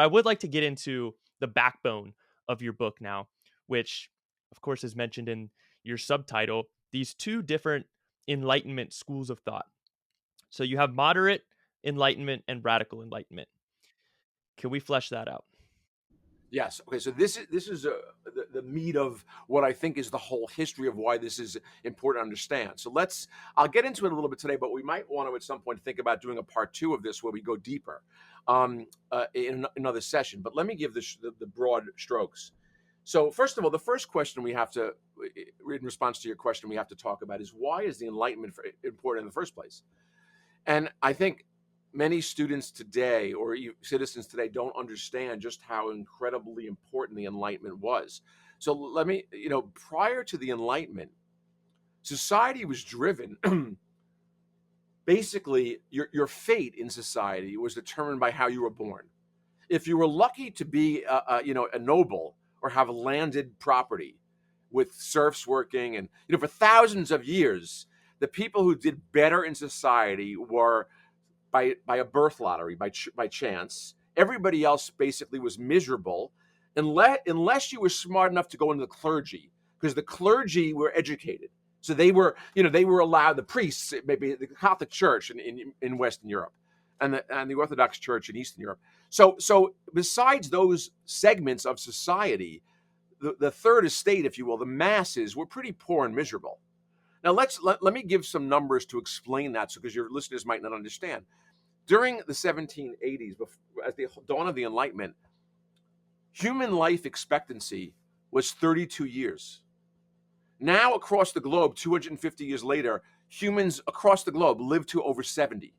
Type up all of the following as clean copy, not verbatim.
I would like to get into the backbone of your book now, which, of course, is mentioned in your subtitle, these two different Enlightenment schools of thought. So you have moderate Enlightenment and radical Enlightenment. Can we flesh that out? Yes. Okay. So this is the meat of what I think is the whole history of why this is important to understand. So I'll get into it a little bit today, but we might want to at some point think about doing a part two of this where we go deeper in another session. But let me give the broad strokes. So first of all, the first question we have to, in response to your question, we have to talk about is why is the Enlightenment important in the first place? And I think many students today or citizens today don't understand just how incredibly important the Enlightenment was. So let me, prior to the Enlightenment, society was driven. Basically, your fate in society was determined by how you were born. If you were lucky to be, a noble or have a landed property with serfs working, and for thousands of years, the people who did better in society were by a birth lottery, by chance. Everybody else basically was miserable, unless you were smart enough to go into the clergy, because the clergy were educated. So they were allowed, the priests, maybe the Catholic Church in Western Europe, and the Orthodox Church in Eastern Europe. So besides those segments of society, the third estate, if you will, the masses were pretty poor and miserable. Now let me give some numbers to explain that, because your listeners might not understand. During the 1780s, at the dawn of the Enlightenment, human life expectancy was 32 years. Now, across the globe, 250 years later, humans across the globe live to over 70.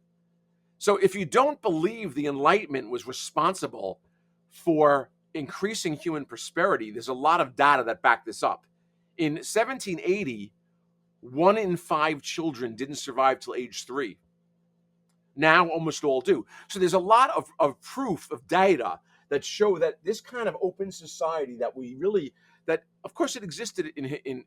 So if you don't believe the Enlightenment was responsible for increasing human prosperity, there's a lot of data that back this up. In 1780, 1 in 5 children didn't survive till age 3. Now almost all do. So there's a lot of proof, of data that show that this kind of open society that of course it existed in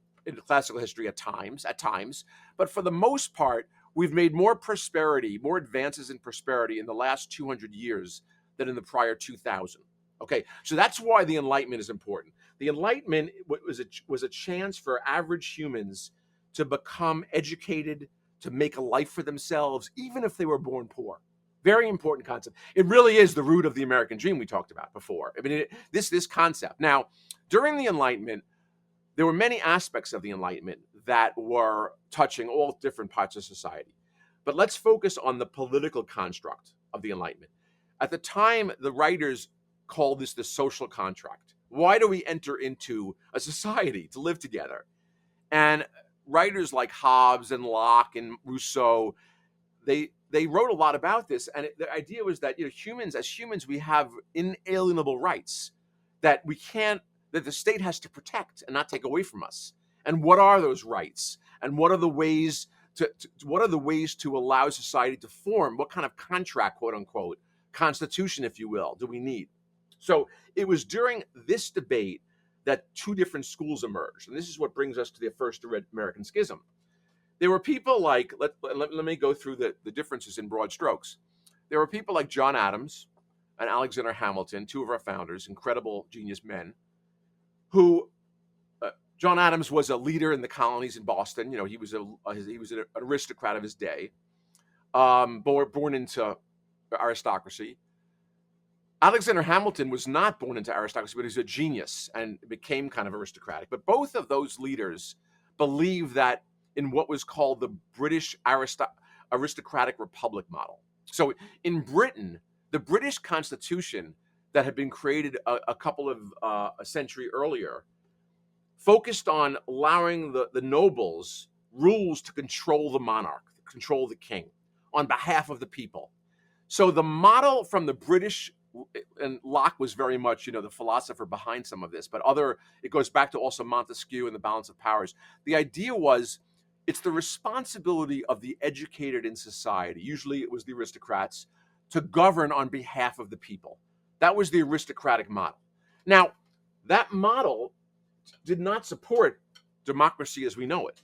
classical history at times, but for the most part, we've made more advances in prosperity in the last 200 years than in the prior 2000. Okay, so that's why the Enlightenment is important. The Enlightenment was a chance for average humans to become educated, to make a life for themselves, even if they were born poor. Very important concept. It really is the root of the American dream we talked about before. I mean, this concept. Now, during the Enlightenment, there were many aspects of the Enlightenment that were touching all different parts of society. But let's focus on the political construct of the Enlightenment. At the time, the writers called this the social contract. Why do we enter into a society to live together? And writers like Hobbes and Locke and Rousseau, they wrote a lot about this. And the idea was that humans, we have inalienable rights that the state has to protect and not take away from us. And what are those rights? And what are the ways to allow society to form? What kind of contract, quote unquote, constitution, if you will, do we need? So it was during this debate that two different schools emerged. And this is what brings us to the first American Schism. There were people like, let me go through the differences in broad strokes. There were people like John Adams and Alexander Hamilton, two of our founders, incredible genius men, who John Adams was a leader in the colonies in Boston. He was an aristocrat of his day, born into aristocracy. Alexander Hamilton was not born into aristocracy, but he was a genius and became kind of aristocratic. But both of those leaders believed that in what was called the British aristocratic republic model. So in Britain, the British Constitution that had been created a couple of a century earlier focused on allowing the nobles rules to control the monarch, control the king on behalf of the people. So the model from the British, and Locke was very much, the philosopher behind some of this, but it goes back to also Montesquieu and the balance of powers. The idea was it's the responsibility of the educated in society, usually it was the aristocrats, to govern on behalf of the people. That was the aristocratic model. Now, that model did not support democracy as we know it.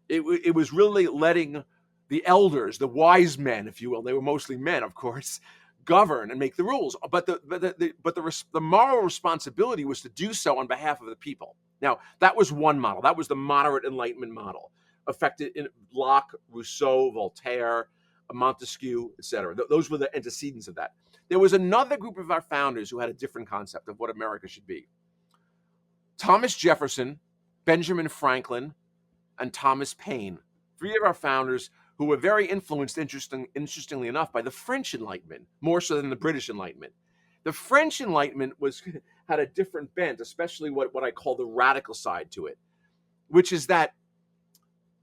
It was really letting the elders, the wise men, if you will, they were mostly men, of course, govern and make the rules. But the moral responsibility was to do so on behalf of the people. Now, that was one model. That was the moderate Enlightenment model, affected in Locke, Rousseau, Voltaire, Montesquieu, etc. Those were the antecedents of that. There was another group of our founders who had a different concept of what America should be. Thomas Jefferson, Benjamin Franklin, and Thomas Paine, three of our founders who were very influenced, interestingly enough, by the French Enlightenment, more so than the British Enlightenment. The French Enlightenment had a different bent, especially what I call the radical side to it, which is that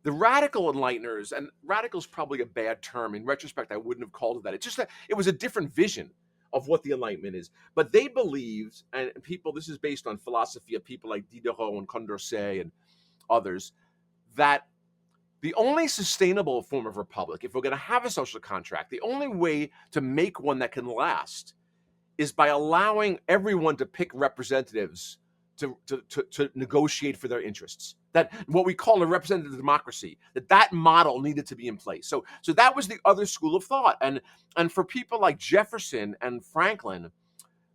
the radical enlighteners, and radical is probably a bad term. In retrospect, I wouldn't have called it that. It's just that it was a different vision of what the Enlightenment is. But they believed, and people, this is based on philosophy of people like Diderot and Condorcet and others, that the only sustainable form of republic, if we're going to have a social contract, the only way to make one that can last is by allowing everyone to pick representatives to negotiate for their interests. That what we call a representative democracy, that model needed to be in place. So that was the other school of thought. And for people like Jefferson and Franklin,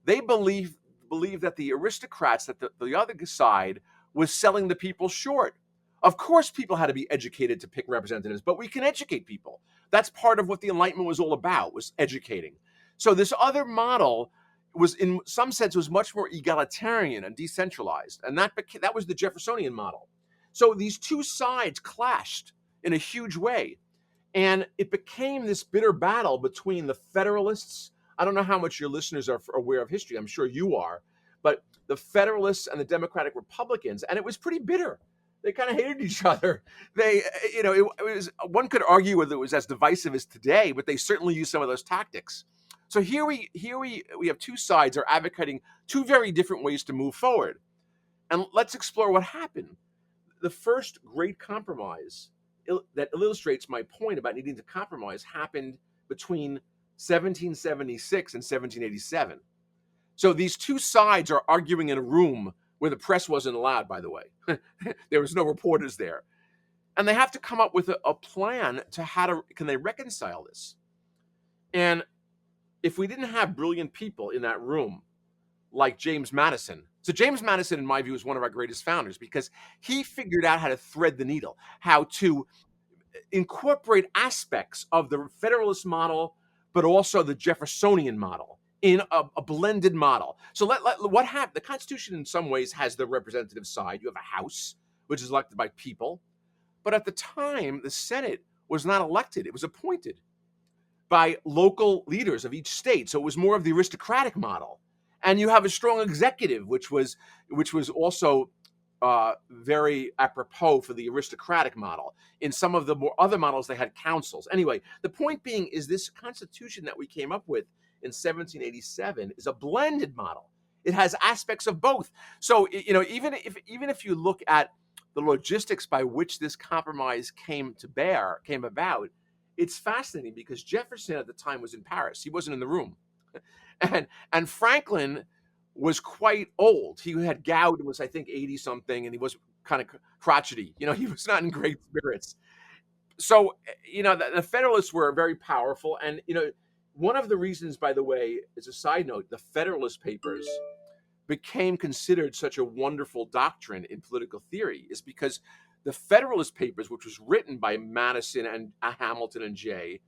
they believed that the aristocrats, that the other side was selling the people short. Of course, people had to be educated to pick representatives, but we can educate people. That's part of what the Enlightenment was all about, was educating. So this other model was, in some sense, was much more egalitarian and decentralized, and that was the Jeffersonian model. So these two sides clashed in a huge way, and it became this bitter battle between the Federalists. I don't know how much your listeners are aware of history. I'm sure you are, but the Federalists and the Democratic Republicans, and it was pretty bitter. They kind of hated each other. They, it was, one could argue whether it was as divisive as today, but they certainly used some of those tactics. So here we have two sides are advocating two very different ways to move forward. And let's explore what happened. The first great compromise that illustrates my point about needing to compromise happened between 1776 and 1787. So these two sides are arguing in a room where the press wasn't allowed, by the way. There was no reporters there. And they have to come up with a plan to can they reconcile this? And if we didn't have brilliant people in that room, like James Madison. So James Madison, in my view, is one of our greatest founders because he figured out how to thread the needle, how to incorporate aspects of the Federalist model, but also the Jeffersonian model in a blended model. So what happened? The Constitution in some ways has the representative side. You have a House, which is elected by people. But at the time, the Senate was not elected. It was appointed by local leaders of each state. So it was more of the aristocratic model. And you have a strong executive, which was also very apropos for the aristocratic model. In some of the other models, they had councils. Anyway, the point being is this Constitution that we came up with in 1787 is a blended model. It has aspects of both. So even if you look at the logistics by which this compromise came about, it's fascinating because Jefferson at the time was in Paris. He wasn't in the room. And Franklin was quite old. He had gout and was, I think, 80 something, and he was kind of crotchety. He was not in great spirits. So, the Federalists were very powerful. And, one of the reasons, by the way, as a side note, the Federalist Papers became considered such a wonderful doctrine in political theory is because the Federalist Papers, which was written by Madison and Hamilton and Jay,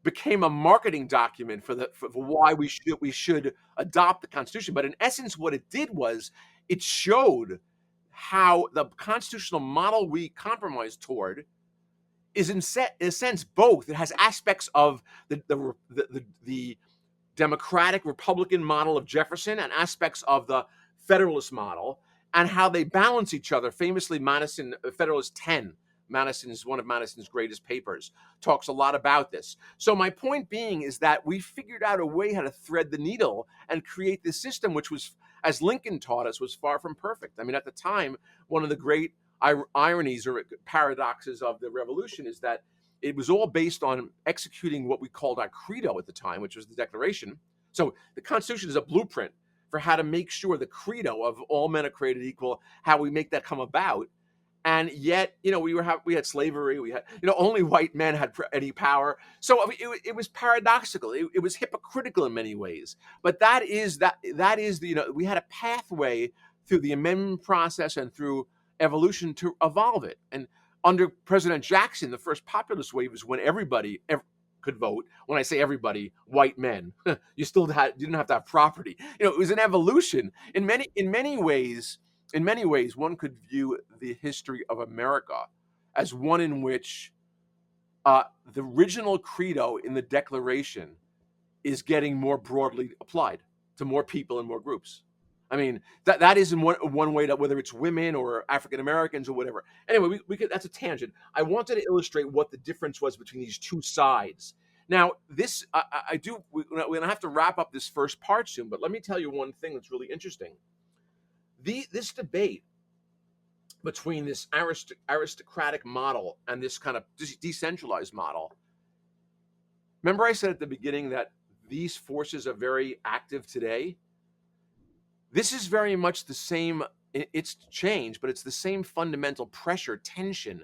became a marketing document for why we should adopt the Constitution. But in essence, what it did was it showed how the constitutional model we compromised toward is in a sense both. It has aspects of the democratic Republican model of Jefferson and aspects of the Federalist model, and how they balance each other. Famously, Madison, Federalist 10, Madison is one of Madison's greatest papers, talks a lot about this. So my point being is that we figured out a way how to thread the needle and create this system, which was, as Lincoln taught us, was far from perfect. I mean, at the time, one of the great ironies or paradoxes of the revolution is that it was all based on executing what we called our credo at the time, which was the Declaration. So the Constitution is a blueprint for how to make sure the credo of all men are created equal, how we make that come about. And yet, we had slavery. We had, only white men had any power. So I mean, it was paradoxical. It was hypocritical in many ways. But that is the, we had a pathway through the amendment process and through evolution to evolve it. And under President Jackson, the first populist wave is when everybody could vote. When I say everybody, white men. You didn't have to have property. It was an evolution in many ways. In many ways, one could view the history of America as one in which the original credo in the Declaration is getting more broadly applied to more people and more groups. I mean, that is in one way, that whether it's women or African Americans or whatever. Anyway, we could, that's a tangent. I wanted to illustrate what the difference was between these two sides. Now, this I do. We're gonna have to wrap up this first part soon, but let me tell you one thing that's really interesting. This debate between this aristocratic model and this kind of decentralized model. Remember, I said at the beginning that these forces are very active today. This is very much the same. It's changed, but it's the same fundamental pressure, tension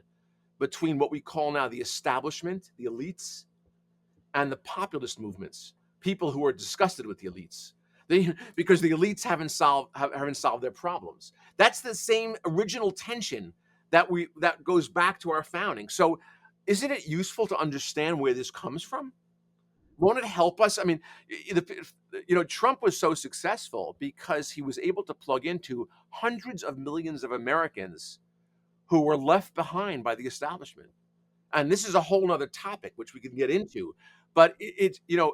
between what we call now the establishment, the elites, and the populist movements, people who are disgusted with the elites. Because the elites haven't solved their problems. That's the same original tension that goes back to our founding. So, isn't it useful to understand where this comes from? Won't it help us? I mean, Trump was so successful because he was able to plug into hundreds of millions of Americans who were left behind by the establishment. And this is a whole nother topic which we can get into. But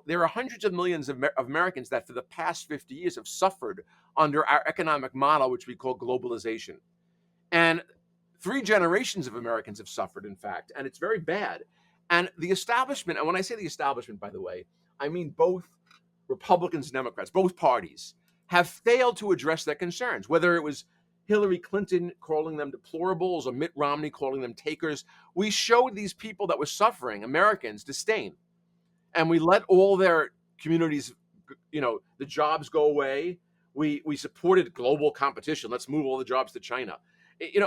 there are hundreds of millions of Americans that for the past 50 years have suffered under our economic model, which we call globalization. And 3 generations of Americans have suffered, in fact, and it's very bad. And the establishment, and when I say the establishment, by the way, I mean both Republicans and Democrats, both parties, have failed to address their concerns, whether it was Hillary Clinton calling them deplorables or Mitt Romney calling them takers. We showed these people that were suffering, Americans, disdain. And we let all their communities, the jobs go away. We supported global competition. Let's move all the jobs to China.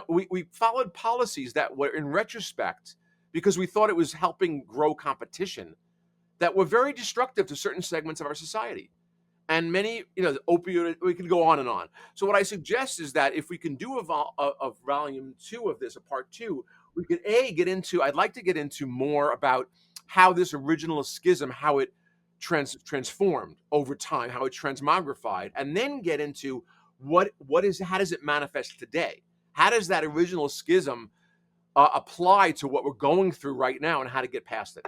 We followed policies that were, in retrospect, because we thought it was helping grow competition, that were very destructive to certain segments of our society. And many, the opioid, we could go on and on. So what I suggest is that if we can do a volume 2 of this, a part 2, we could I'd like to get into more about how this original schism, how it transformed over time, how it transmogrified, and then get into how does it manifest today? How does that original schism apply to what we're going through right now, and how to get past it?